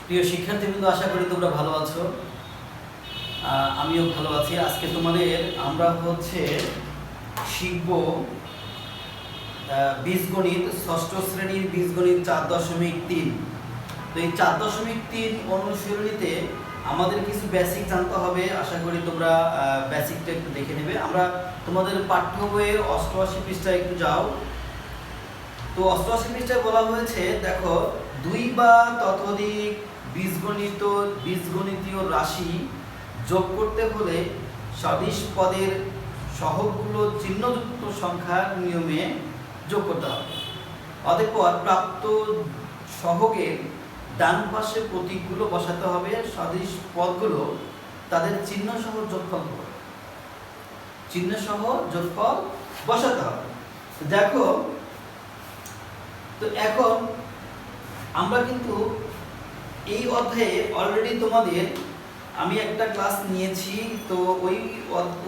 প্রিয় শিক্ষার্থীবৃন্দ, আশা করি তোমরা ভালো আছো। আমিও ভালো আছি। আজকে তোমাদের আমরা শিখব বীজগণিত, ষষ্ঠ শ্রেণীর বীজগণিত 4.3। তো এই 4.3 অনুশীলনীতে আমাদের কিছু বেসিক জানতে হবে। আশা করি তোমরা বেসিকটা একটু দেখে নেবে। আমরা তোমাদের পাঠ্য বইয়ের 88 পৃষ্ঠায় একটু যাও। তো 88 পৃষ্ঠায় বলা হয়েছে, দেখো, 2 বা ততোধিক বীজগণিতীয় রাশি যোগ করতে হলে সদিশ পদের সহগগুলো চিহ্নযুক্ত সংখ্যার নিয়মে যোগ করতে হবে। অতঃপর প্রাপ্ত সহগের ডান পাশে প্রতীকগুলো বসাতে হবে। সদিশ পদগুলো তাদের চিহ্নসহ যোগফল বসাতে হবে। দেখো, তো এখন আমরা কিন্তু এই অধ্যায়ে অলরেডি তোমাদের আমি একটা ক্লাস নিয়েছি। তো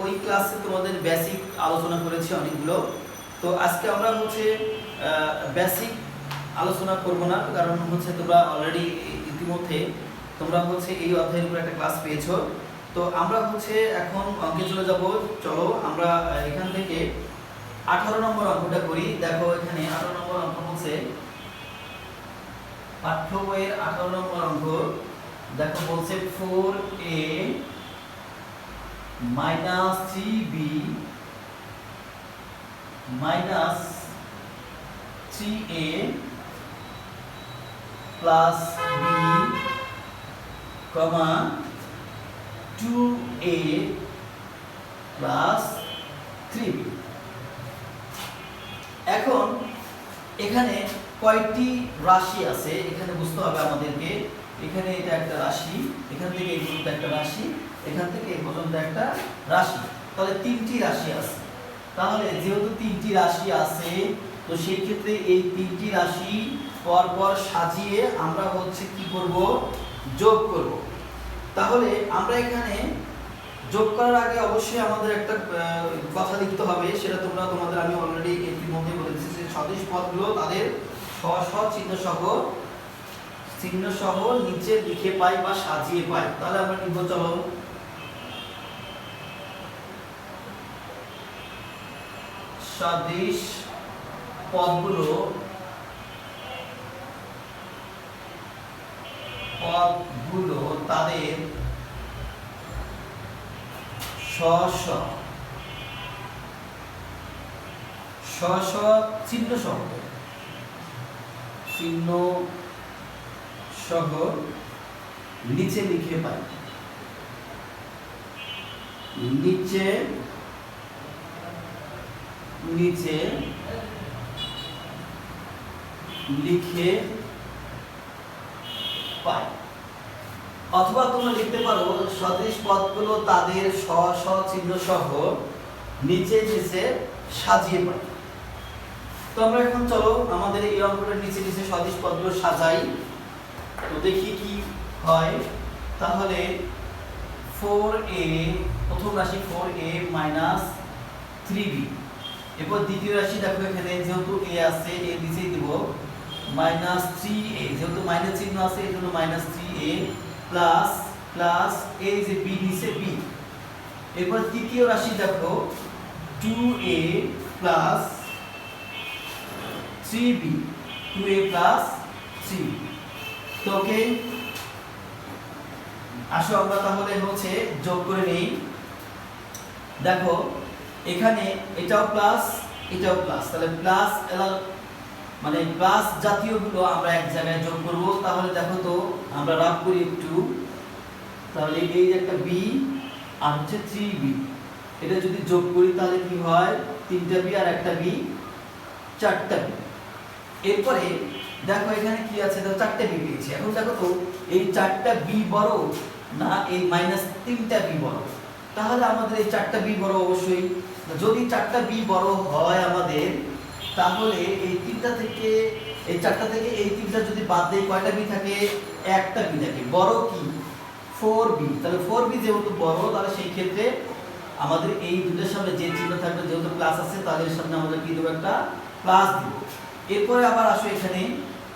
ওই ক্লাসে তোমাদের বেসিক আলোচনা করেছি অনেকগুলো। তো আজকে আমরা বেসিক আলোচনা করব না, কারণ তোমরা অলরেডি ইতিমধ্যে তোমরা এই অধ্যায়ের উপর একটা ক্লাস পেয়েছো। তো আমরা এখন অঙ্কে চলে যাব। চলো আমরা এখান থেকে 18 নম্বর অঙ্কটা করি। দেখো, এখানে 18 নম্বর অঙ্ক পাঠ্য বইয়ের 18 নম্বর অঙ্ক। দেখো, বলছে 4a - 3b - 3a plus b, 2a plus 3b। এখন এখানে কয়টি রাশি আছে এখানে বুঝতে হবে আমাদেরকে। এখানে এটা একটা রাশি, এখান থেকে এই পর্যন্ত একটা রাশি, এখান থেকে এই পর্যন্ত একটা রাশি, তাহলে 3টি রাশি আছে। তাহলে যেহেতু 3টি রাশি আছে, তো সেই ক্ষেত্রে এই 3টি রাশি পরপর সাজিয়ে আমরা কি করব, যোগ করব। তাহলে আমরা এখানে যোগ করার আগে অবশ্যই আমাদের একটা কথা লিখতে হবে। সেটা তোমাদের আমি অলরেডি ইতিমধ্যে বলে দিয়েছি যে সদিশ পদগুলো তাদের চিহ্ন সহ নিচে লিখে পাই বা সাজিয়ে পাই। তাহলে আমরা লিখব, চলো, সদিশ পদগুলো তাদের চিহ্ন সহ নিচে লিখে পাই। নিচে লিখে পাই। অথবা তোমরা লিখতে পারো সদৃশ পদগুলো তাদের চিহ্ন সহ নিচে সাজিয়ে পাই। তো আমরা এখন চলো আমাদের এই অঙ্কটার নিচে সদৃশ পদগুলো সাজাই। তো দেখি কি হয়। তাহলে 4a, প্রথম রাশি 4a - 3b। এরপর দ্বিতীয় রাশি, দেখো এখানে যেহেতু a আছে, a নিচেই দিব, -3a, যেহেতু মাইনাস চিহ্ন আছে এই জন্য -3a প্লাস এই যে b নিচে b। এরপর তৃতীয় রাশি দেখো 2a plus 3b, 2a plus 3b। তো ওকে, আসো আমরা তাহলে যোগ করে নেই। দেখো, এখানে এটাও প্লাস, এটাও প্লাস, তাহলে প্লাস মানে প্লাস জাতীয়গুলো আমরা এক জায়গায় যোগ করব। তাহলে দেখো, তো আমরা রাফ করি একটু। তাহলে এই যে একটা b আর 3b, এটা যদি যোগ করি তাহলে কি হয়, 3টা b আর একটা b, 4টা b। এরপরে দেখো এখানে কি আছে, তো 4টা b পেয়েছি। এখন দেখো তো এই 4টা b বড় না এই -3টা b বড়? তাহলে আমাদের এই 4টা b বড় অবশ্যই। যদি 4টা b বড় হয় আমাদের, তাহলে এই 3টা থেকে এই 4টা থেকে এই 3টা যদি বাদ দেই, কয়টা b থাকে? একটা b থাকে। বড় কি? 4b। তাহলে 4b যেহেতু বড়, তাহলে সেই ক্ষেত্রে আমাদের এই দুটোর সামনে যে চিহ্ন থাকবে, যেহেতু প্লাস আছে, তাহলে এর সামনে আমাদের কি দেব, একটা প্লাস দিব। এরপরে আবার আসো এখানে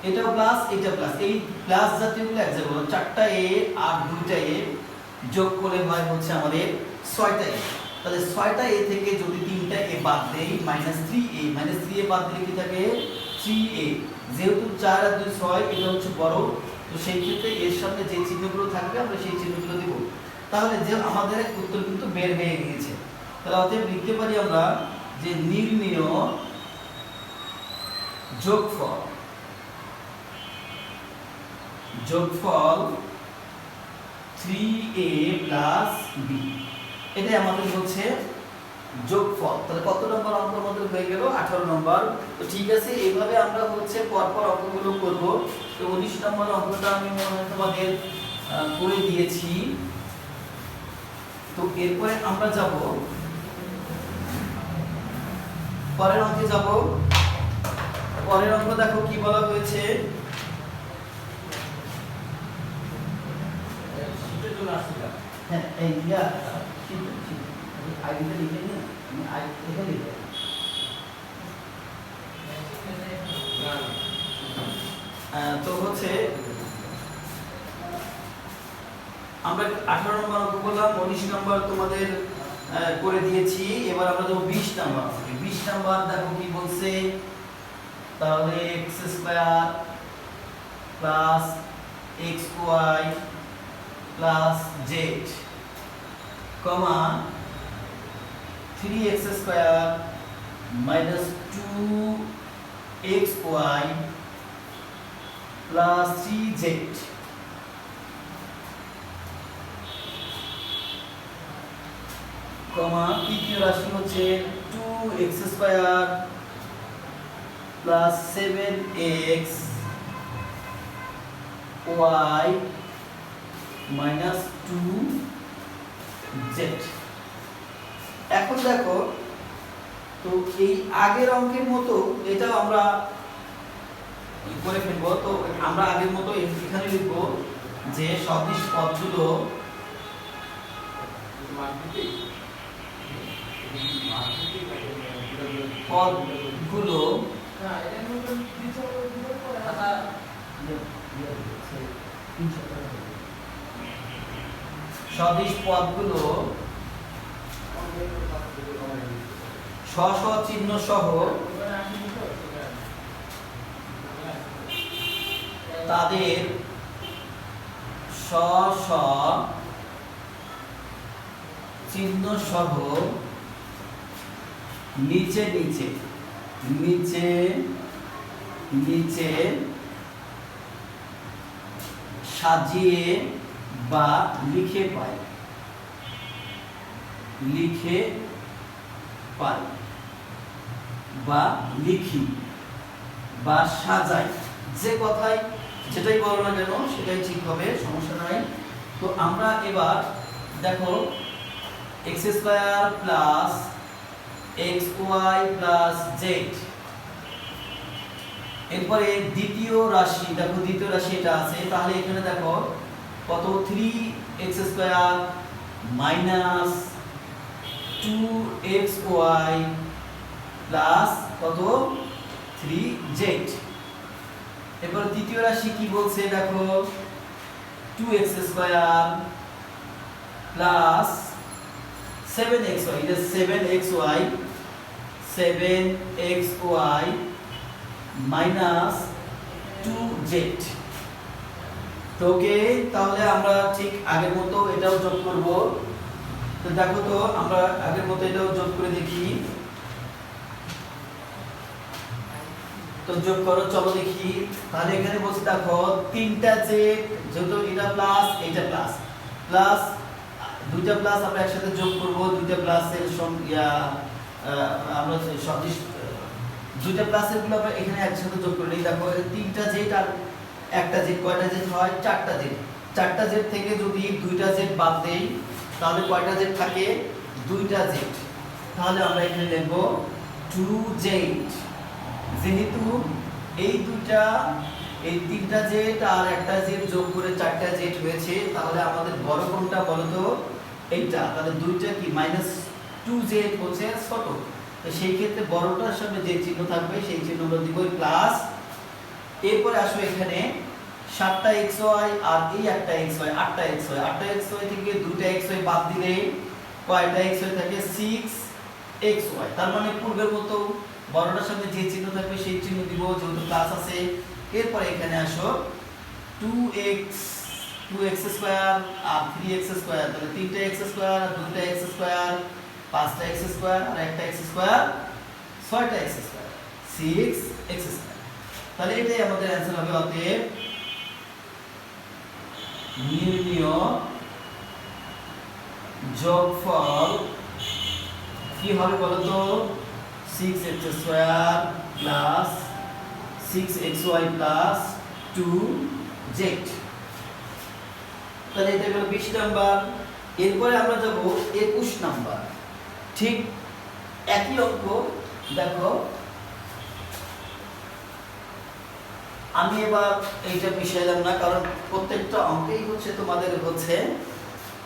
এটাও প্লাস এটা প্লাস, এই প্লাস জাতীয়গুলো এক জায়গায় হলো 4টা এ আর 2টা এ যোগ করে হয় হচ্ছে আমাদের 6টা এ। তাহলে 6টা এ থেকে যদি 3টা এ বাদ দেই -3a বাদ দিলে কি থাকে 3a। যেহেতু 4 আর 2 6 এটা হচ্ছে বড়, তো সেই ক্ষেত্রে এর সামনে যে চিহ্নগুলো থাকবে আমরা সেই চিহ্নগুলো দেব। তাহলে যে আমাদের উত্তর কিন্তু বের হয়ে গিয়েছে। তাহলে অতএব লিখতে পারি আমরা যে নির্ণেয় যোগফল 3a b, এটাই আমাদের হচ্ছে যোগফল। তাহলে কত নম্বর অঙ্ক আমাদের হয়ে গেল? 18 নম্বর। তো ঠিক আছে, এইভাবে আমরা হচ্ছে পরপর অঙ্কগুলো করব। তো 19 নম্বর অঙ্কটা আমি মনে হয় তোমাদের করে দিয়েছি। তো এরপরে আমরা যাব পরের অঙ্কে যাব। পরের অঙ্ক দেখো কি বলা হয়েছে। হ্যাঁ, এই আইডিটা লিখে নিন, আমি এখানে লিখে তো হচ্ছে আমরা 18 নম্বর অঙ্ক করলাম, 19 নম্বর তোমাদের করে দিয়েছি। এবার আমরা দেবো 20 নম্বর। 20 নম্বর দেখো কি বলছে, তাহলে x² plus xy plus z কমা 3x² minus 2xy plus 3z কমা তৃতীয় রাশি হচ্ছে 2x² plus 7xy minus 2z। এখন দেখো, তো এই আগের অঙ্কের মতো এটাও আমরা করে ফেলবো। তো আমরা আগের মতো এখানে লিখবো যে সদিশ পদগুলো সদিশ পদগুলো স্ব চিহ্ন সহ তাদের স্ব চিহ্ন সহ নিচে নিচে নিচে নিচে সাজিয়ে বা লিখে পাই বা লিখি বা সাজাই, যে কথাই যেটাই বলো না কেন সেটাই ঠিক হবে, সমস্যা নাই। তো আমরা এবার দেখো x² plus xy plus z, এরপরে দ্বিতীয় রাশি দেখো, দ্বিতীয় রাশি এটা আছে। তাহলে এখানে দেখো কত 3x² মাইনাস 2xy প্লাস কত 3z। এরপর তৃতীয় রাশি কি বলছে দেখো 2x² প্লাস 7xy, এটা 7xy মাইনাস 2z। তো ওকে, তাহলে আমরা ঠিক আগের মতো এটাও যোগ করব। তো দেখো, তো আমরা আগের মতো এটাও যোগ করে দেখি। তো যোগ করো, চলো দেখি। তাহলে এখানে বলছে দেখো 3টা জেড, যেহেতু এটা প্লাস এটা প্লাস, প্লাস 2টা প্লাস আমরা একসাথে যোগ করব। 2টা প্লাসের সংখ্যা আমরা সদিশ 2টা প্লাসের গুলো আমরা এখানে একসাথে যোগ করে নিই। দেখো 3টা জেড আর একটা জেড, কয়টা জেড হয়? 4টা জেড। 4টা জেড থেকে যদি 2টা জেড বাদ দেই তাহলে কয়টা জেড থাকে? 2টা জেড। তাহলে আমরা এখানে লিখব 2z। যেহেতু এই 3টা জেড আর একটা জেড যোগ করে 4টা জেড হয়েছে, তাহলে আমাদের বড় কোনটা বলো তো? এইটা। তাহলে 2টা কি -2z হচ্ছে ছোট, তো সেই ক্ষেত্রে বড়টার সামনে যে চিহ্ন থাকবে সেই চিহ্ন আমরা দিব প্লাস, এরপরে আসো এখানে 7টা xy আর এই একটা xy 8টা xy 8টা xy থেকে 2টা xy বাদ দিলে কয়টা xy থাকে 6xy। তার মানে পূর্বের মতো বড়টার সামনে যে চিহ্ন থাকবে সেই চিহ্ন দিব যেহেতু প্লাস আছে। এরপরে এখানে আসো 2x স্কয়ার আর 3x স্কয়ার, তাহলে 3টা x স্কয়ার আর 2টা x স্কয়ার 5টা x স্কয়ার আর একটা x স্কয়ার 6টা x স্কয়ার 6x স্কয়ার। তাহলে এটাই আমাদের অ্যানসার হবে। অতএব নির্ণীয় যোগফল কি হবে বলো তো? 6x square plus 6xy plus 2z। তাহলে এটা হলো 20 নাম্বার। এরপরে আমরা যাব 21 নাম্বার। ঠিক একই অঙ্ক। দেখো আমি এবার এইটা মিশাইলাম না, কারণ প্রত্যেকটা অঙ্কেই হচ্ছে তোমাদের হচ্ছে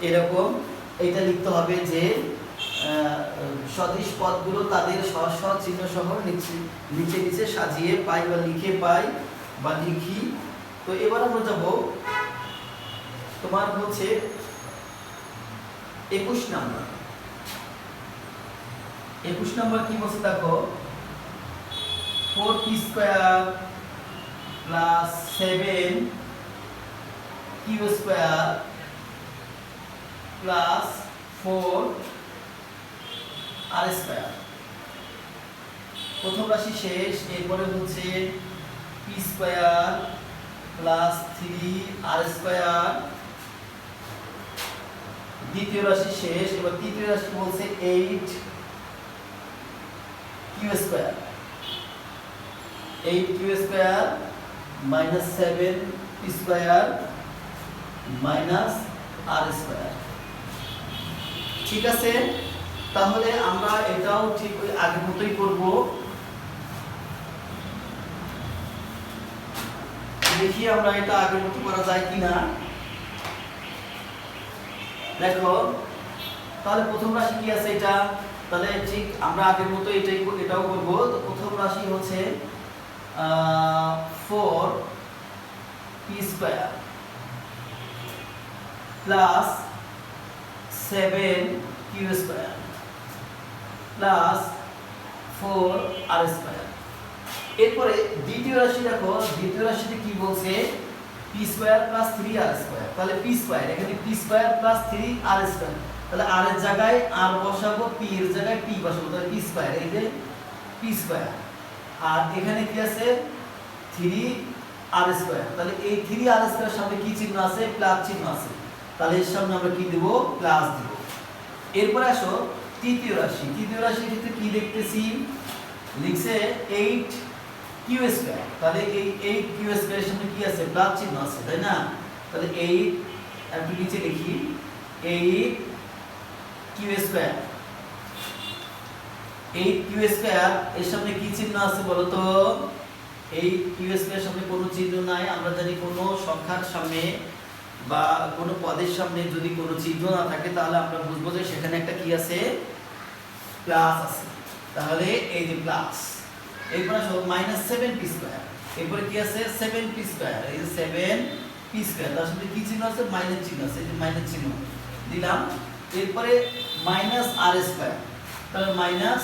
এরকম এইটা লিখতে হবে যে সদৃশ পদগুলো তাদের সহজ সহজ চিহ্ন সহ নিচে নিচে সাজিয়ে পাই বা লিখে পাই বা লিখি। তো এবার আমরা যাব তোমার হচ্ছে 21 নাম্বার। 21 নাম্বার কি বলছে দেখো, 4p square plus 7q square plus 4r square. প্রথম রাশি শেষ, এরপরে হচ্ছে p square plus 3r square. দ্বিতীয় রাশি শেষ, এবার তৃতীয় রাশি বলছে 8q square 8q square minus 7p square minus r square. ঠিক আছে, তাহলে আমরা এটাও ঠিক ওই আগের মতোই করব। দেখি আমরা এটা আগের মতো করা যায় কিনা। দেখো তাহলে প্রথম রাশি কি আছে এটা, তাহলে ঠিক আমরা আগের মতো এটাও করব। তো প্রথম রাশি হচ্ছে 4p square plus 7q square plus 4r square. এরপরে দ্বিতীয় রাশি দেখো, দ্বিতীয় রাশিতে কি বলছে p square plus 3r square. তাহলে p স্কয়ার এখানে p square plus 3r square, তাহলে r এর জায়গায় r বসাবো, p এর জায়গায় p বসাবো, তাহলে p স্কয়ার এই যে p স্কয়ার। আর এখানে কি আছে 3r স্কয়ার, তাহলে এই 3r স্কয়ার সামনে কি চিহ্ন আছে? প্লাস চিহ্ন আছে, তাহলে এর সামনে আমরা কি দেব? প্লাস দেব। এরপর আসো তৃতীয় রাশি। তৃতীয় রাশির ক্ষেত্রে কি দেখতেছি, লিখছে 8q স্কয়ার, তাহলে এই 8q স্কয়ারের সামনে কি আছে? প্লাস চিহ্ন আছে, তাই না? তাহলে 8 একটু নিচে লিখি 8q স্কয়ার 8q স্কয়ার এর সামনে কি চিহ্ন আছে বলো তো? এই q স্কয়ারের সামনে কোনো চিহ্ন নাই। আমরা জানি কোনো সংখ্যার সামনে বা কোনো পদের সামনে যদি কোনো চিহ্ন না থাকে তাহলে আমরা বুঝবো যে সেখানে একটা কি আছে? প্লাস আছে। তাহলে এই যে প্লাস, এরপর আসো -7p স্কয়ার, এরপর কি আছে? 7p স্কয়ার, এই যে 7p স্কয়ার তার সাথে কি চিহ্ন আছে? মাইনাস চিহ্ন আছে, এই যে মাইনাস চিহ্ন দিলাম। এরপরে -r স্কয়ার, তাহলে মাইনাস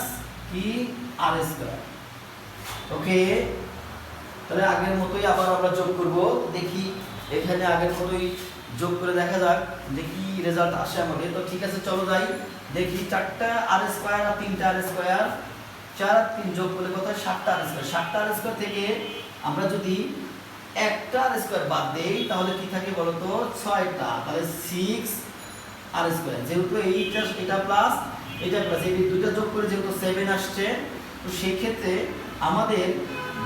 কি r স্কয়ার। ওকে, তাহলে আগের মতোই আবার আমরা যোগ করব। দেখি এখানে আগের মতোই যোগ করে দেখা যাক যে কি রেজাল্ট আসে আমাদের। তো ঠিক আছে, চলো যাই দেখি। 4টা r স্কয়ার আর 3টা r স্কয়ার, 4 আর 3 যোগ করলে কত হয়? 7টা r স্কয়ার। 7টা r স্কয়ার থেকে আমরা যদি একটা r স্কয়ার বাদ দেই তাহলে কি থাকে বলো তো? 6টা, তাহলে 6r স্কয়ার। যেহেতু এটা প্লাস এটা প্লাস, এই দুটো যোগ করে যেহেতু 7 আসছে, তো সেই ক্ষেত্রে আমাদের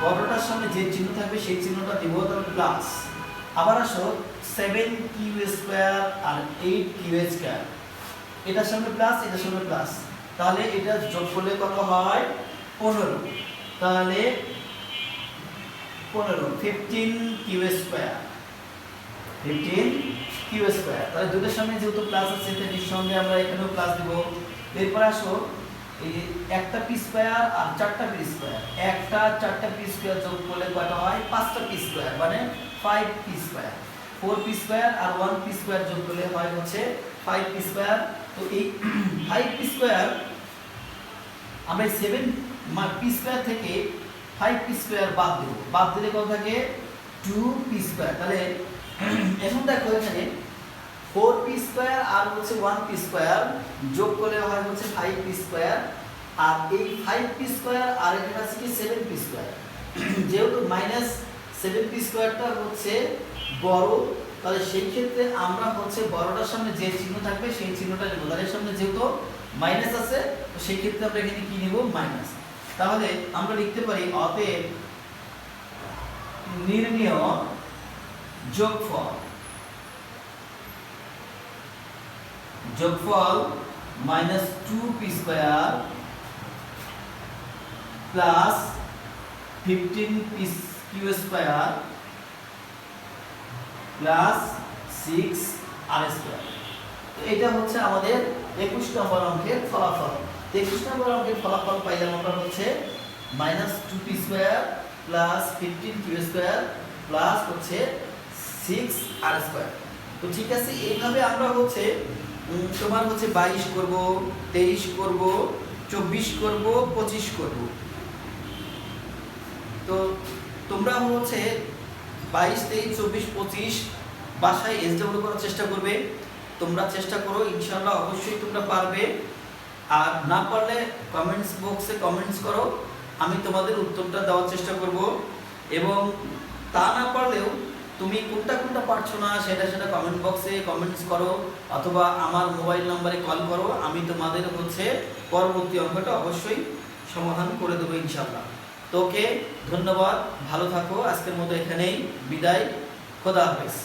বড়টার সামনে যে চিহ্ন থাকবে সেই চিহ্নটা দিব, তাহলে প্লাস। আবার আসো 7q স্কয়ার আর 8q স্কয়ার, এটার সামনে প্লাস এটার সামনে প্লাস, তাহলে এটা যোগ করলে কত হয়? 15। তাহলে 15 15q স্কয়ার 15q স্কয়ার। তাহলে দুটোর সামনে যেহেতু প্লাস আছে তাই নিঃসন্দেহে আমরা এখানেও প্লাস দিব। এরপর আসো এই যে একটা পি স্কয়ার আর চারটা পি স্কয়ার, একটা চারটা পি স্কয়ার যোগ করলে কয়টা হয়? পাঁচটা পি স্কয়ার, মানে 5 পি স্কয়ার। 4 পি স্কয়ার আর 1 পি স্কয়ার যোগ করলে হয় হচ্ছে 5 পি স্কয়ার। তো এই 5 পি স্কয়ার আমরা 7 পি স্কয়ার থেকে 5 পি স্কয়ার বাদ দেব, বাদ দিলে কত থাকে? 2 পি স্কয়ার। তাহলে এখন দেখো এখানে 4 পি স্কয়ার আর হচ্ছে 1 পি স্কয়ার যোগ করলে হয় হচ্ছে 5 পি স্কয়ার। আর এই 5 পি স্কয়ার আর এখানে আছে কি 7 পি স্কয়ার। যেহেতু -7 পি স্কয়ারটা হচ্ছে বড়, তাহলে সেই ক্ষেত্রে আমরা হচ্ছে বড়টার সামনে যে চিহ্ন থাকবে সেই চিহ্নটা নেব। তাহলে এর সামনে যেহেতু মাইনাস আছে, তো সেই ক্ষেত্রে আমরা এখানে কি নেব? মাইনাস। তাহলে আমরা লিখতে পারি অতএব নির্ণেয় যোগফল -2 P square plus 15 P Q square plus 6 R square. তো এটা হচ্ছে আমাদের 21 নম্বর অঙ্কের ফলাফল। 21 নম্বর অঙ্কের ফলাফল পাইলাম আমরা হচ্ছে -2 P square plus 15 Q square plus হচ্ছে 6 আর স্কয়ার। তো ঠিক আছে, এইভাবে আমরা হচ্ছে তোমার হচ্ছে 22 করব, 23 করব, 24 করব, 25 করব। তো তোমরা হচ্ছে 22, 23, 24, 25 বাসায় এসডব্লিউ করার চেষ্টা করবে। তোমরা চেষ্টা করো, ইনশাআল্লাহ অবশ্যই তোমরা পারবে। আর না পারলে কমেন্টস বক্সে কমেন্টস করো, আমি তোমাদের উত্তরটা দেওয়ার চেষ্টা করব। এবং তা না পারলেও তুমি কোনটা কোনটা পারছো না সেটা কমেন্ট বক্সে কমেন্টস করো, অথবা আমার মোবাইল নম্বরে কল করো। আমি তোমাদের হচ্ছে পরবর্তী অঙ্কটা অবশ্যই সমাধান করে দেবো ইনশাআল্লাহ। তোকে ধন্যবাদ, ভালো থাকো। আজকের মতো এখানেই বিদায়, খোদা হাফেজ।